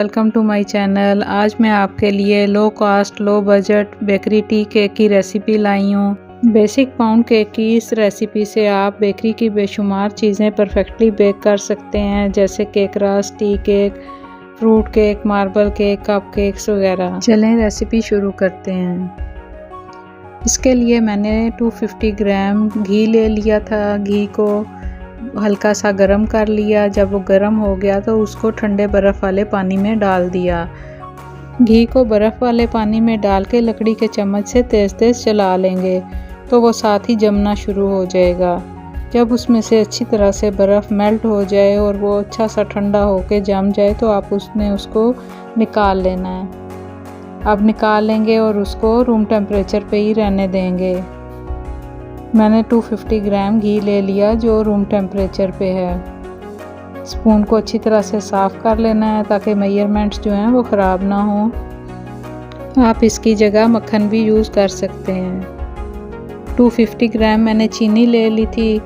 Welcome to my channel. आज मैं आपके लिए low cost low budget bakery tea cake की रेसिपी लाई हूँ। बेसिक पाउंड केक की इस रेसिपी से आप बेकरी की बेशुमार चीज़ें परफेक्टली बेक कर सकते हैं, जैसे केक रस, tea cake, fruit cake, marble cake, cup cakes वगैरह। चलें रेसिपी शुरू करते हैं। इसके लिए मैंने 250 ग्राम घी ले लिया था। घी को हल्का सा गरम कर लिया। जब वो गरम हो गया तो उसको ठंडे बर्फ़ वाले पानी में डाल दिया। घी को बर्फ़ वाले पानी में डाल के लकड़ी के चम्मच से तेज़ तेज़ चला लेंगे तो वो साथ ही जमना शुरू हो जाएगा। जब उसमें से अच्छी तरह से बर्फ़ मेल्ट हो जाए और वो अच्छा सा ठंडा होके जम जाए तो आप उसको निकाल लेना है। अब निकाल लेंगे और उसको रूम टेम्परेचर पे ही रहने देंगे। मैंने 250 ग्राम घी ले लिया जो रूम टेम्परेचर पे है। स्पून को अच्छी तरह से साफ़ कर लेना है ताकि मेजरमेंट्स जो हैं वो ख़राब ना हो। आप इसकी जगह मक्खन भी यूज़ कर सकते हैं। 250 ग्राम मैंने चीनी ले ली थी।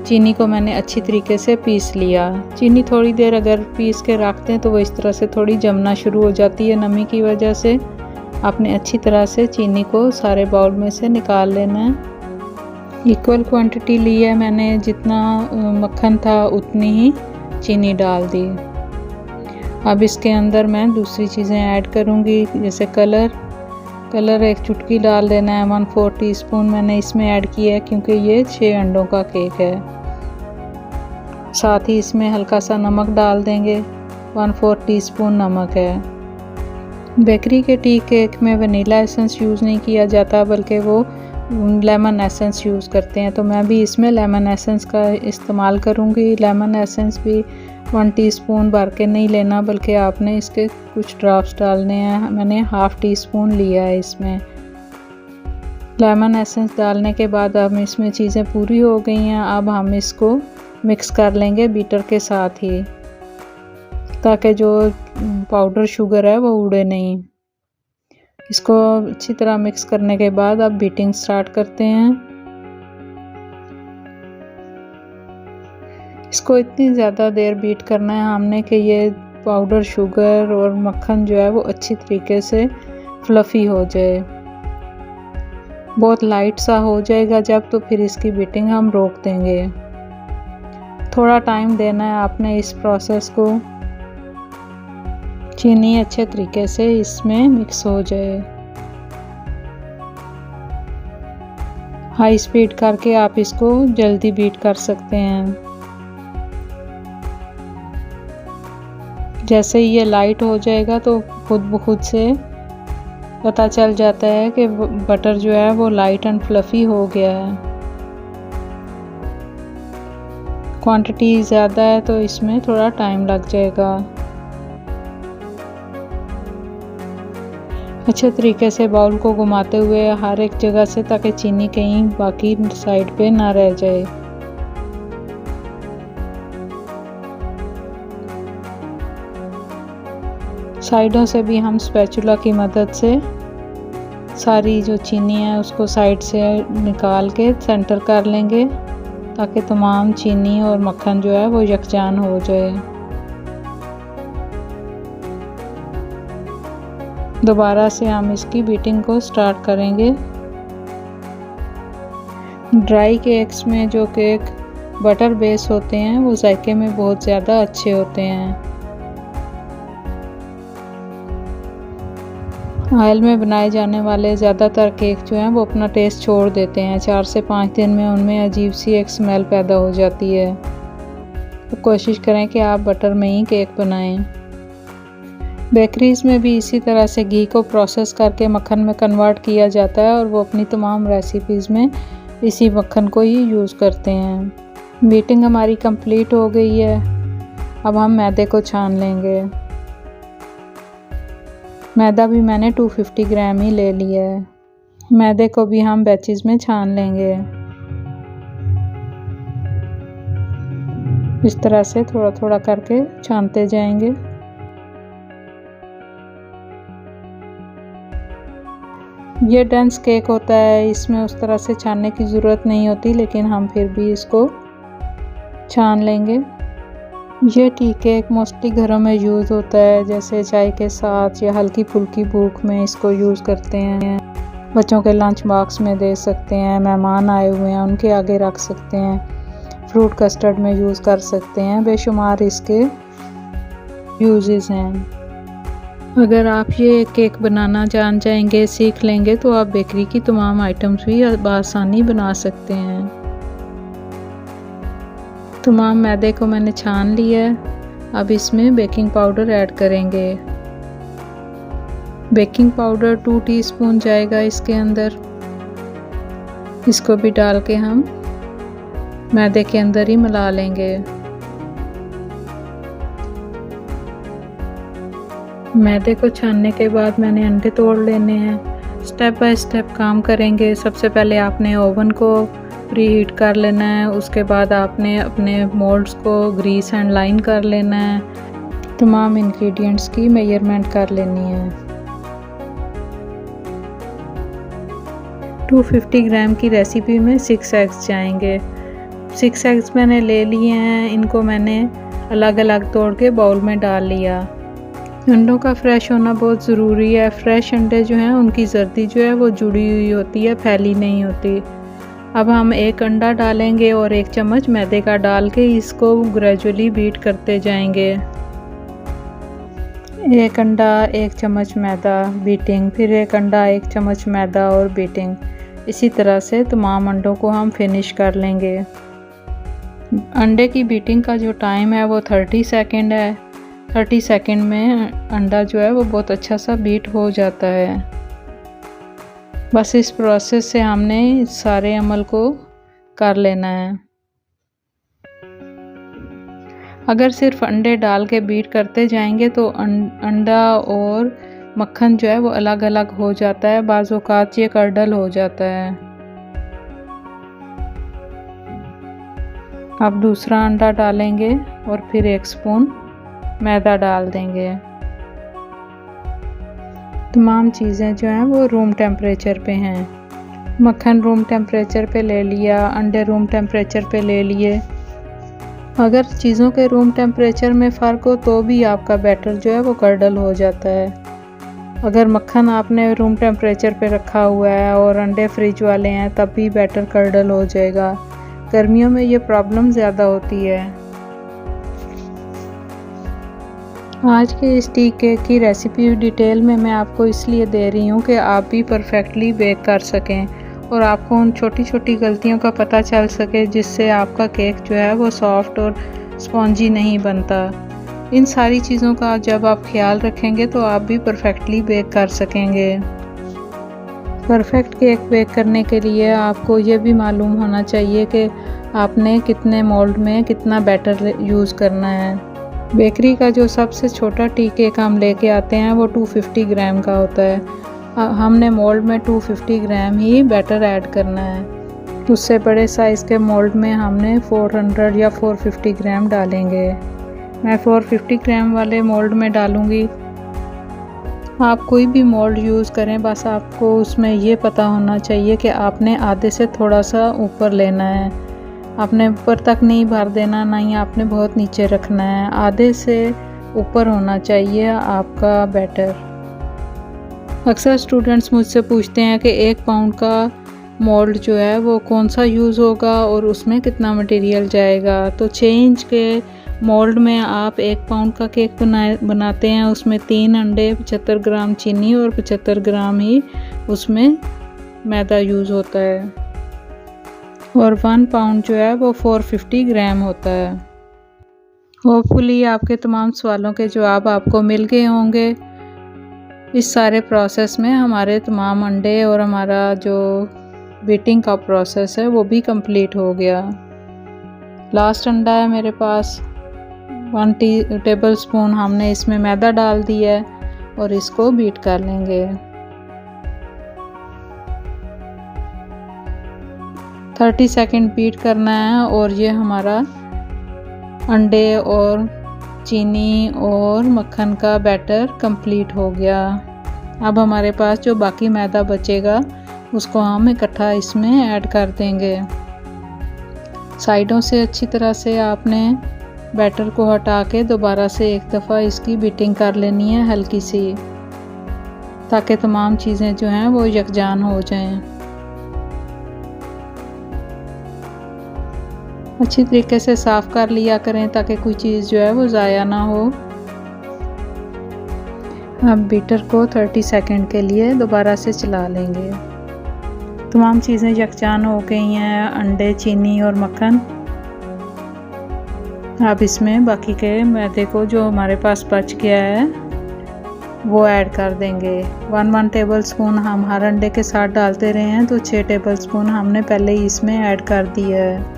चीनी को मैंने अच्छी तरीके से पीस लिया। चीनी थोड़ी देर अगर पीस के रखते हैं तो वो इस तरह से थोड़ी जमना शुरू हो जाती है नमी की वजह से। आपने अच्छी तरह से चीनी को सारे बाउल में से निकाल लेना है। इक्वल क्वांटिटी ली है मैंने, जितना मक्खन था उतनी ही चीनी डाल दी। अब इसके अंदर मैं दूसरी चीज़ें ऐड करूँगी, जैसे कलर एक चुटकी डाल देना है। 1/4 टीस्पून मैंने इसमें ऐड किया है क्योंकि ये 6 अंडों का केक है। साथ ही इसमें हल्का सा नमक डाल देंगे। 1/4 टीस्पून नमक है। बेकरी के टी केक में वनीला एसेंस यूज़ नहीं किया जाता बल्कि वो लेमन एसेंस यूज़ करते हैं, तो मैं भी इसमें लेमन एसेंस का इस्तेमाल करूँगी। लेमन एसेंस भी 1 टीस्पून भर के नहीं लेना बल्कि आपने इसके कुछ ड्रॉप्स डालने हैं। मैंने 1/2 टीस्पून लिया है इसमें। लेमन एसेंस डालने के बाद अब इसमें चीज़ें पूरी हो गई हैं। अब हम इसको मिक्स कर लेंगे बीटर के साथ ही, ताकि जो पाउडर शुगर है वो उड़े नहीं। इसको अच्छी तरह मिक्स करने के बाद अब बीटिंग स्टार्ट करते हैं। इसको इतनी ज़्यादा देर बीट करना है हमने कि ये पाउडर शुगर और मक्खन जो है वो अच्छी तरीके से फ्लफ़ी हो जाए। बहुत लाइट सा हो जाएगा जब, तो फिर इसकी बीटिंग हम रोक देंगे। थोड़ा टाइम देना है आपने इस प्रोसेस को। चीनी अच्छे तरीके से इसमें मिक्स हो जाए। हाई स्पीड करके आप इसको जल्दी बीट कर सकते हैं। जैसे ही ये लाइट हो जाएगा तो खुद ब खुद से पता चल जाता है कि बटर जो है वो लाइट एंड फ्लफ़ी हो गया है। क्वांटिटी ज़्यादा है तो इसमें थोड़ा टाइम लग जाएगा। अच्छे तरीके से बाउल को घुमाते हुए हर एक जगह से, ताकि चीनी कहीं बाकी साइड पे ना रह जाए। साइडों से भी हम स्पैचुला की मदद से सारी जो चीनी है उसको साइड से निकाल के सेंटर कर लेंगे, ताकि तमाम चीनी और मक्खन जो है वो यकजान हो जाए। दोबारा से हम इसकी बीटिंग को स्टार्ट करेंगे। ड्राई केक्स में जो केक बटर बेस होते हैं वो जायके में बहुत ज़्यादा अच्छे होते हैं। ऑयल में बनाए जाने वाले ज़्यादातर केक जो हैं वो अपना टेस्ट छोड़ देते हैं। 4 से 5 दिन में उनमें अजीब सी एक स्मेल पैदा हो जाती है। तो कोशिश करें कि आप बटर में ही केक बनाएं। बेकरीज़ में भी इसी तरह से घी को प्रोसेस करके मक्खन में कन्वर्ट किया जाता है और वो अपनी तमाम रेसिपीज़ में इसी मक्खन को ही यूज़ करते हैं। बीटिंग हमारी कंप्लीट हो गई है। अब हम मैदे को छान लेंगे। मैदा भी मैंने 250 ग्राम ही ले लिया है। मैदे को भी हम बैचेस में छान लेंगे। इस तरह से थोड़ा थोड़ा करके छानते जाएंगे। ये डेंस केक होता है, इसमें उस तरह से छानने की ज़रूरत नहीं होती, लेकिन हम फिर भी इसको छान लेंगे। ये टी केक मोस्टली घरों में यूज़ होता है, जैसे चाय के साथ या हल्की फुल्की भूख में इसको यूज़ करते हैं। बच्चों के लंच बॉक्स में दे सकते हैं, मेहमान आए हुए हैं उनके आगे रख सकते हैं, फ्रूट कस्टर्ड में यूज़ कर सकते हैं। बेशुमार इसके यूजेस हैं। अगर आप ये केक बनाना जान जाएंगे, सीख लेंगे, तो आप बेकरी की तमाम आइटम्स भी आसानी बना सकते हैं। तमाम मैदे को मैंने छान लिया है। अब इसमें बेकिंग पाउडर ऐड करेंगे। बेकिंग पाउडर 2 टीस्पून जाएगा इसके अंदर। इसको भी डाल के हम मैदे के अंदर ही मिला लेंगे। मैदे को छानने के बाद मैंने अंडे तोड़ लेने हैं। स्टेप बाय स्टेप काम करेंगे। सबसे पहले आपने ओवन को प्री हीट कर लेना है, उसके बाद आपने अपने मोल्ड्स को ग्रीस एंड लाइन कर लेना है। तमाम इंग्रेडिएंट्स की मेजरमेंट कर लेनी है। 250 ग्राम की रेसिपी में 6 एग्स जाएंगे। 6 एग्स मैंने ले लिए हैं। इनको मैंने अलग अलग तोड़ के बाउल में डाल लिया। अंडों का फ्रेश होना बहुत ज़रूरी है। फ्रेश अंडे जो हैं उनकी जर्दी जो है वो जुड़ी हुई होती है, फैली नहीं होती। अब हम एक अंडा डालेंगे और 1 चम्मच मैदे का डाल के इसको ग्रेजुअली बीट करते जाएंगे। 1 अंडा 1 चम्मच मैदा बीटिंग, फिर 1 अंडा 1 चम्मच मैदा और बीटिंग। इसी तरह से तमाम अंडों को हम फिनिश कर लेंगे। अंडे की बीटिंग का जो टाइम है वो 30 सेकेंड है। 30 सेकेंड में अंडा जो है वो बहुत अच्छा सा बीट हो जाता है। बस इस प्रोसेस से हमने सारे अमल को कर लेना है। अगर सिर्फ अंडे डाल के बीट करते जाएंगे तो अंडा और मक्खन जो है वो अलग अलग हो जाता है, बाज़ औक़ात ये कर्डल हो जाता है। अब दूसरा अंडा डालेंगे और फिर 1 स्पून मैदा डाल देंगे। तमाम चीज़ें जो हैं वो रूम टेम्परेचर पे हैं। मक्खन रूम टेम्परेचर पे ले लिया, अंडे रूम टेम्परेचर पे ले लिए। अगर चीज़ों के रूम टेम्परेचर में फ़र्क हो तो भी आपका बैटर जो है वो कर्डल हो जाता है। अगर मक्खन आपने रूम टेम्परेचर पे रखा हुआ है और अंडे फ्रिज वाले हैं तब भी बैटर कर्डल हो जाएगा। गर्मियों में ये प्रॉब्लम ज़्यादा होती है। आज के इस टी केक की रेसिपी डिटेल में मैं आपको इसलिए दे रही हूँ कि आप भी परफेक्टली बेक कर सकें और आपको उन छोटी छोटी गलतियों का पता चल सके जिससे आपका केक जो है वो सॉफ्ट और स्पॉन्जी नहीं बनता। इन सारी चीज़ों का जब आप ख्याल रखेंगे तो आप भी परफेक्टली बेक कर सकेंगे। परफेक्ट केक बेक करने के लिए आपको ये भी मालूम होना चाहिए कि आपने कितने मोल्ड में कितना बैटर यूज़ करना है। बेकरी का जो सबसे छोटा टी केक हम लेके आते हैं वो 250 ग्राम का होता है। हमने मोल्ड में 250 ग्राम ही बैटर ऐड करना है। उससे बड़े साइज़ के मोल्ड में हमने 400 या 450 ग्राम डालेंगे। मैं 450 ग्राम वाले मोल्ड में डालूँगी। आप कोई भी मोल्ड यूज़ करें, बस आपको उसमें ये पता होना चाहिए कि आपने आधे से थोड़ा सा ऊपर लेना है। आपने ऊपर तक नहीं भर देना, ना ही आपने बहुत नीचे रखना है। आधे से ऊपर होना चाहिए आपका बैटर। अक्सर स्टूडेंट्स मुझसे पूछते हैं कि 1 पाउंड का मोल्ड जो है वो कौन सा यूज़ होगा और उसमें कितना मटेरियल जाएगा। तो 6 इंच के मोल्ड में आप 1 पाउंड का केक बनाते हैं। उसमें 3 अंडे, 75 ग्राम चीनी और 75 ग्राम ही उसमें मैदा यूज़ होता है और 1 पाउंड जो है वो 450 ग्राम होता है। होपफुली आपके तमाम सवालों के जवाब आपको मिल गए होंगे। इस सारे प्रोसेस में हमारे तमाम अंडे और हमारा जो बीटिंग का प्रोसेस है वो भी कंप्लीट हो गया। लास्ट अंडा है मेरे पास। 1 टेबल स्पून हमने इसमें मैदा डाल दिया है और इसको बीट कर लेंगे। 30 सेकेंड बीट करना है और ये हमारा अंडे और चीनी और मक्खन का बैटर कंप्लीट हो गया। अब हमारे पास जो बाकी मैदा बचेगा उसको हम इकट्ठा इसमें ऐड कर देंगे। साइडों से अच्छी तरह से आपने बैटर को हटा के दोबारा से एक दफ़ा इसकी बीटिंग कर लेनी है हल्की सी, ताकि तमाम चीज़ें जो हैं वो यकजान हो जाएं। अच्छी तरीके से साफ़ कर लिया करें ताकि कोई चीज़ जो है वो ज़ाया ना हो। अब बीटर को 30 सेकंड के लिए दोबारा से चला लेंगे। तमाम चीज़ें यकजान हो गई हैं, अंडे, चीनी और मक्खन। अब इसमें बाकी के मैदे को जो हमारे पास बच गया है वो ऐड कर देंगे। 1 टेबल स्पून हम हर अंडे के साथ डालते रहे हैं, तो 6 टेबल स्पून हमने पहले ही इसमें ऐड कर दिया है।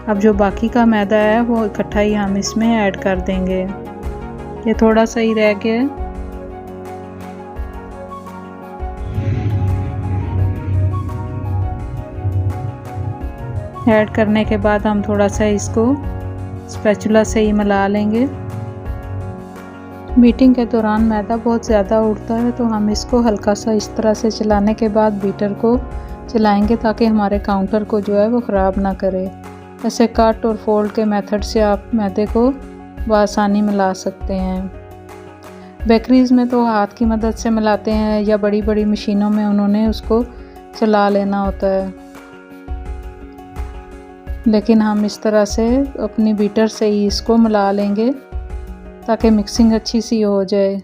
अब जो बाकी का मैदा है वो इकट्ठा ही हम इसमें ऐड कर देंगे। ये थोड़ा सा ही रह गया है। ऐड करने के बाद हम थोड़ा सा इसको स्पैचुला से ही मिला लेंगे। बीटिंग के दौरान मैदा बहुत ज़्यादा उड़ता है, तो हम इसको हल्का सा इस तरह से चलाने के बाद बीटर को चलाएंगे ताकि हमारे काउंटर को जो है वो ख़राब ना करे। ऐसे कट और फोल्ड के मेथड से आप मैदे को बआसानी मिला सकते हैं। बेकरीज़ में तो हाथ की मदद से मिलाते हैं या बड़ी बड़ी मशीनों में उन्होंने उसको चला लेना होता है, लेकिन हम इस तरह से अपनी बीटर से ही इसको मिला लेंगे ताकि मिक्सिंग अच्छी सी हो जाए।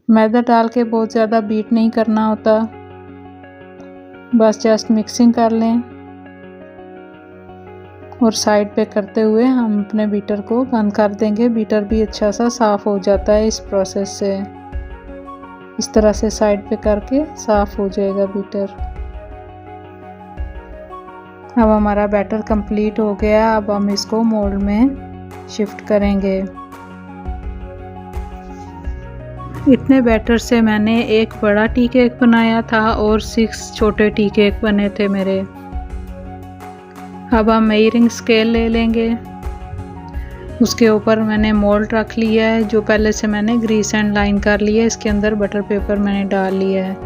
मैदा डाल के बहुत ज़्यादा बीट नहीं करना होता, बस जस्ट मिक्सिंग कर लें और साइड पे करते हुए हम अपने बीटर को बंद कर देंगे। बीटर भी अच्छा सा साफ़ हो जाता है इस प्रोसेस से। इस तरह से साइड पे करके साफ़ हो जाएगा बीटर। अब हमारा बैटर कंप्लीट हो गया। अब हम इसको मोल्ड में शिफ्ट करेंगे। इतने बैटर से मैंने एक बड़ा टी केक बनाया था और 6 छोटे टी केक बने थे मेरे। अब हम मेजरिंग स्केल ले लेंगे। उसके ऊपर मैंने मोल्ड रख लिया है, जो पहले से मैंने ग्रीस एंड लाइन कर लिया है। इसके अंदर बटर पेपर मैंने डाल लिया है।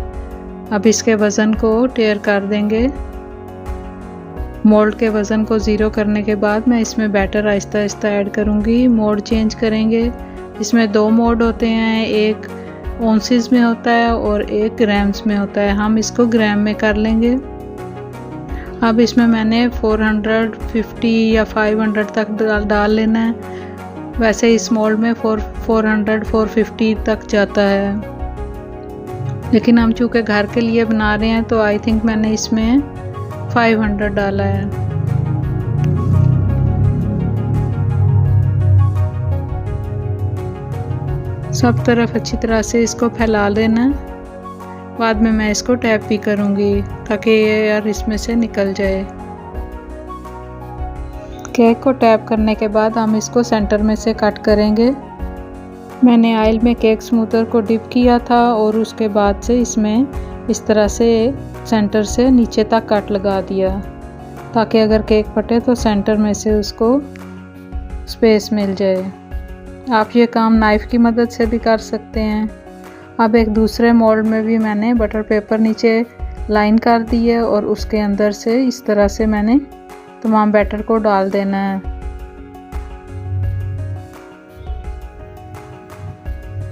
अब इसके वज़न को टेयर कर देंगे। मोल्ड के वज़न को ज़ीरो करने के बाद मैं इसमें बैटर आहिस्ता आहिस्ता ऐड करूँगी। मोड चेंज करेंगे। इसमें 2 मोड होते हैं, एक ऑन्सेस में होता है और एक ग्राम्स में होता है। हम इसको ग्राम में कर लेंगे। अब इसमें मैंने 450 या 500 तक डाल लेना है। वैसे इस मोल्ड में 450 तक जाता है, लेकिन हम चूँकि घर के लिए बना रहे हैं तो आई थिंक मैंने इसमें 500 डाला है। सब तरफ अच्छी तरह से इसको फैला लेना। बाद में मैं इसको टैप भी करूँगी ताकि ये एयर इसमें से निकल जाए। केक को टैप करने के बाद हम इसको सेंटर में से कट करेंगे। मैंने ऑयल में केक स्मूथर को डिप किया था और उसके बाद से इसमें इस तरह से सेंटर से नीचे तक कट लगा दिया ताकि अगर केक फटे तो सेंटर में से उसको स्पेस मिल जाए। आप ये काम नाइफ़ की मदद से भी कर सकते हैं। अब एक दूसरे मोल्ड में भी मैंने बटर पेपर नीचे लाइन कर दी है और उसके अंदर से इस तरह से मैंने तमाम बैटर को डाल देना है।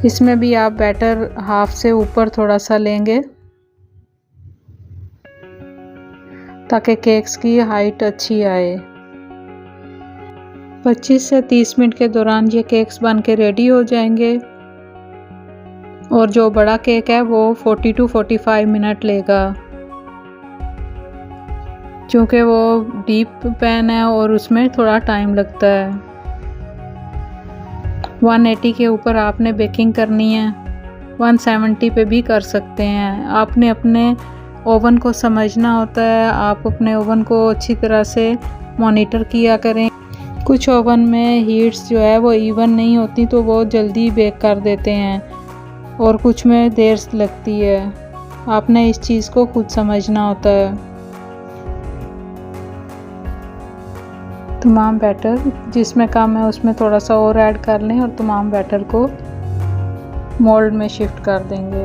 इसमें भी आप बैटर हाफ से ऊपर थोड़ा सा लेंगे ताकि केक्स की हाइट अच्छी आए। 25 से 30 मिनट के दौरान ये केक्स बन के रेडी हो जाएंगे और जो बड़ा केक है वो 40 to 45 मिनट लेगा, क्योंकि वो डीप पैन है और उसमें थोड़ा टाइम लगता है। 180 के ऊपर आपने बेकिंग करनी है, 170 पे भी कर सकते हैं। आपने अपने ओवन को समझना होता है। आप अपने ओवन को अच्छी तरह से मॉनिटर किया करें। कुछ ओवन में हीट्स जो है वो इवन नहीं होती, तो वो जल्दी बेक कर देते हैं और कुछ में देर लगती है। आपने इस चीज़ को खुद समझना होता है। तमाम बैटर जिसमें कम है उसमें थोड़ा सा और ऐड कर लें और तमाम बैटर को मोल्ड में शिफ्ट कर देंगे।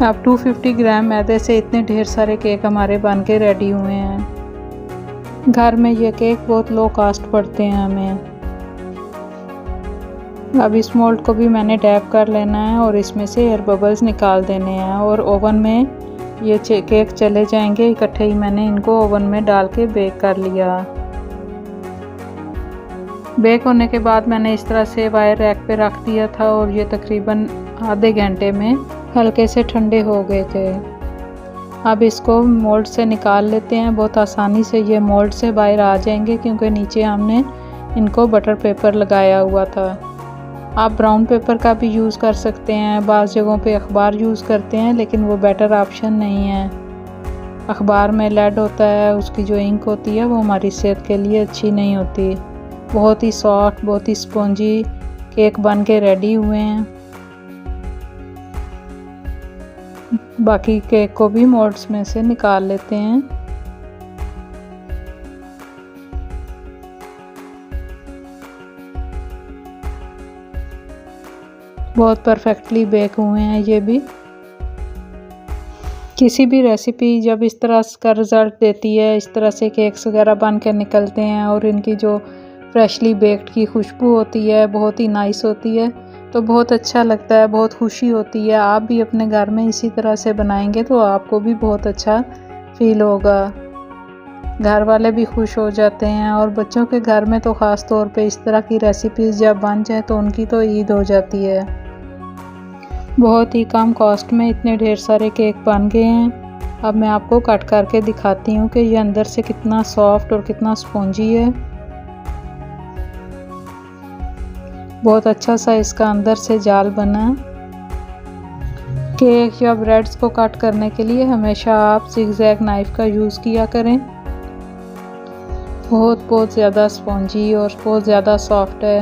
अब 250 ग्राम मैदे से इतने ढेर सारे केक हमारे बन के रेडी हुए हैं। घर में ये केक बहुत लो कास्ट पड़ते हैं हमें। अब इस मोल्ड को भी मैंने टैप कर लेना है और इसमें से एयर बबल्स निकाल देने हैं और ओवन में ये केक चले जाएंगे। इकट्ठे ही मैंने इनको ओवन में डाल के बेक कर लिया। बेक होने के बाद मैंने इस तरह से वायर रैक पे रख दिया था और ये तकरीबन आधे घंटे में हल्के से ठंडे हो गए थे। अब इसको मोल्ड से निकाल लेते हैं। बहुत आसानी से ये मोल्ड से बाहर आ जाएंगे क्योंकि नीचे हमने इनको बटर पेपर लगाया हुआ था। आप ब्राउन पेपर का भी यूज़ कर सकते हैं। बाज़ जगहों पे अखबार यूज़ करते हैं लेकिन वो बेटर ऑप्शन नहीं है। अखबार में लेड होता है, उसकी जो इंक होती है वो हमारी सेहत के लिए अच्छी नहीं होती। बहुत ही सॉफ्ट, बहुत ही स्पॉन्जी केक बन के रेडी हुए हैं। बाकी केक को भी मोल्ड्स में से निकाल लेते हैं। बहुत परफेक्टली बेक हुए हैं ये भी। किसी भी रेसिपी जब इस तरह का रिज़ल्ट देती है, इस तरह से केक्स वगैरह बन के निकलते हैं और इनकी जो फ्रेशली बेक्ड की खुशबू होती है बहुत ही नाइस होती है, तो बहुत अच्छा लगता है, बहुत खुशी होती है। आप भी अपने घर में इसी तरह से बनाएंगे तो आपको भी बहुत अच्छा फील होगा। घर वाले भी खुश हो जाते हैं और बच्चों के घर में तो ख़ास तौर पे इस तरह की रेसिपीज़ जब बन जाए तो उनकी तो ईद हो जाती है। बहुत ही कम कॉस्ट में इतने ढेर सारे केक बन गए हैं। अब मैं आपको कट करके दिखाती हूँ कि ये अंदर से कितना सॉफ्ट और कितना स्पॉन्जी है। बहुत अच्छा सा इसका अंदर से जाल बना। केक या ब्रेड्स को कट करने के लिए हमेशा आप जिगजैग नाइफ का यूज़ किया करें। बहुत ज़्यादा स्पॉन्जी और बहुत ज़्यादा सॉफ्ट है।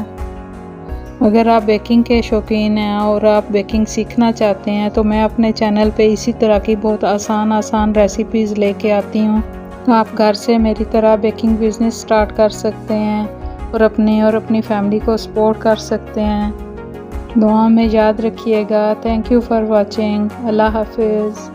अगर आप बेकिंग के शौकीन हैं और आप बेकिंग सीखना चाहते हैं तो मैं अपने चैनल पे इसी तरह की बहुत आसान रेसिपीज़ लेके आती हूँ। तो आप घर से मेरी तरह बेकिंग बिज़नेस स्टार्ट कर सकते हैं और अपनी फैमिली को सपोर्ट कर सकते हैं। दुआ में याद रखिएगा। Thank you for watching. अल्लाह हाफिज़।